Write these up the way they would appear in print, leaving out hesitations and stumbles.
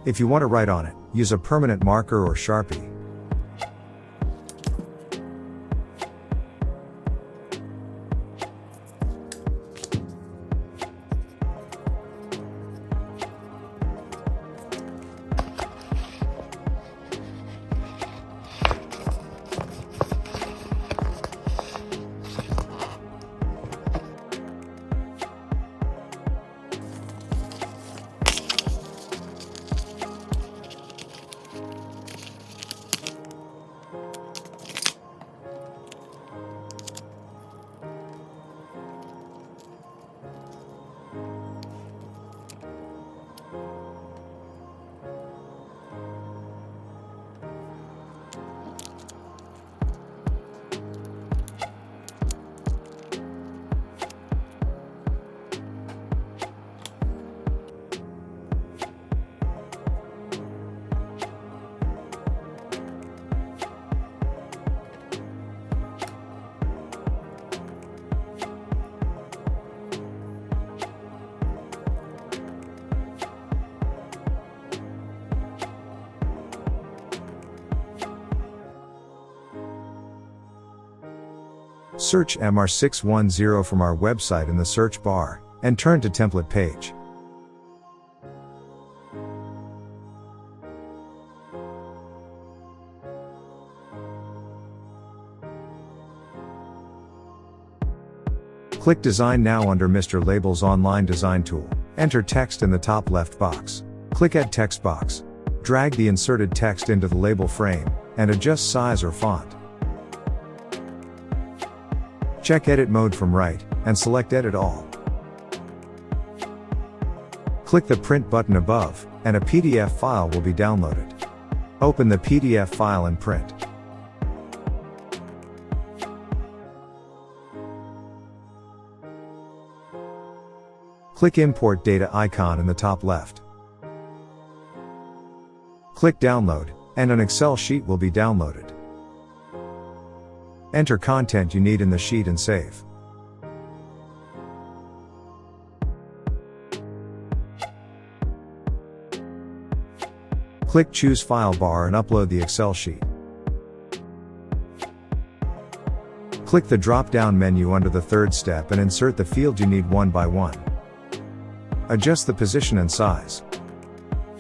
If you want to write on it, use a permanent marker or Sharpie. Search MR610 from our website in the search bar, and turn to Template page. Click Design Now under Mr. Label's Online Design tool. Enter text in the top left box. Click Add Text box. Drag the inserted text into the label frame, and adjust size or font. Check Edit Mode from right, and select Edit All. Click the Print button above, and a PDF file will be downloaded. Open the PDF file and print. Click Import Data icon in the top left. Click Download, and an Excel sheet will be downloaded. Enter content you need in the sheet and save. Click Choose File bar and upload the Excel sheet. Click the drop-down menu under the third step and insert the field you need one by one. Adjust the position and size.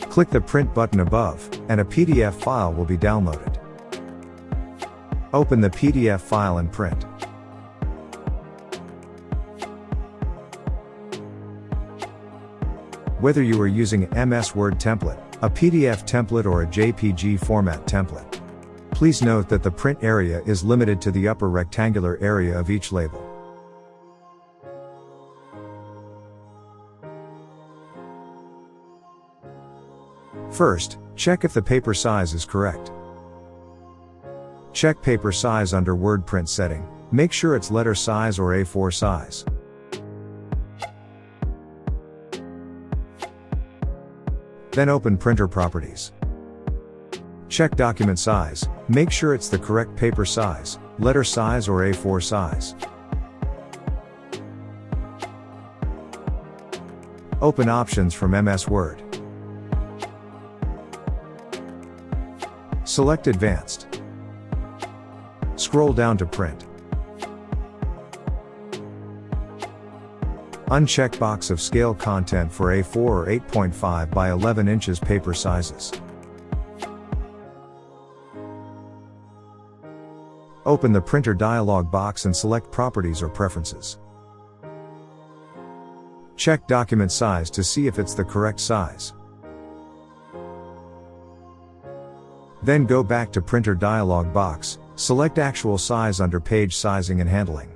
Click the Print button above, and a PDF file will be downloaded. Open the PDF file and print. Whether you are using an MS Word template, a PDF template or a JPG format template, please note that the print area is limited to the upper rectangular area of each label. First, check if the paper size is correct. Check paper size under Word print setting. Make sure it's letter size or A4 size. Then open Printer Properties. Check document size. Make sure it's the correct paper size, letter size or A4 size. Open Options from MS Word. Select Advanced. Scroll down to Print. Uncheck box of Scale Content for A4 or 8.5 by 11 inches paper sizes. Open the Printer dialog box and select Properties or Preferences. Check document size to see if it's the correct size. Then go back to Printer dialog box, select Actual Size under Page Sizing and Handling.